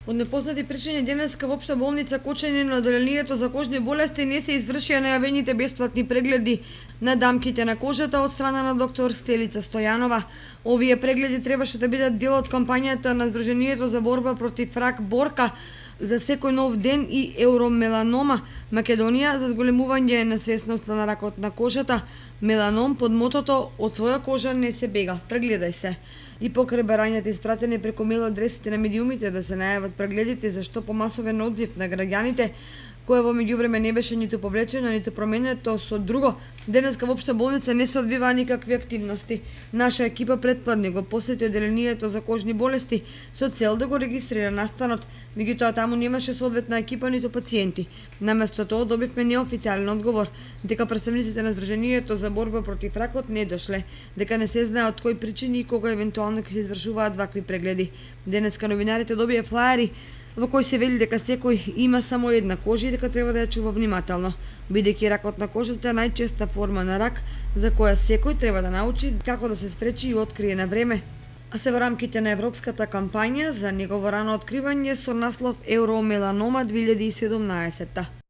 Од непознати причини денеска во општа болница Кочани на одделението за кожни болести не се извршија најавените бесплатни прегледи на дамките на кожата од страна на доктор Стелица Стојанова. Овие прегледи требаше да бидат дел од кампањата на Сдруженијето за борба против рак Борка за секој нов ден и Евромеланома Македонија за зголемување на свесноста на ракот на кожата. Меланом под мотото од своја кожа не се бега. Прегледај се. И покрај барањата испратени преку мейл адресите на медиумите да се најават прегледите за што помасовен одзив на граѓаните, кое во меѓувреме не беше ниту повлечено, ниту променето со друго, денеска во општа болница не се одвиваа никакви активности. Наша екипа предпладни го посети одделението за кожни болести со цел да го регистрира настанот, меѓутоа таму немаше соодветна екипа ниту пациенти. Наместо тоа добивме неофицијален одговор дека представниците на Сдруженијето за борба против ракот не дошле, дека не се знае од кои причини и кога евентуално ќе се извршуваат вакви прегледи. Денеска новинарите добија флаери во кој се вели дека секој има само една кожа и дека треба да ја чува внимателно, бидејќи ракот на кожата е најчеста форма на рак за која секој треба да научи како да се спречи и открие на време. А се во рамките на европската кампања за негово рано откривање со наслов Евромеланома 2017.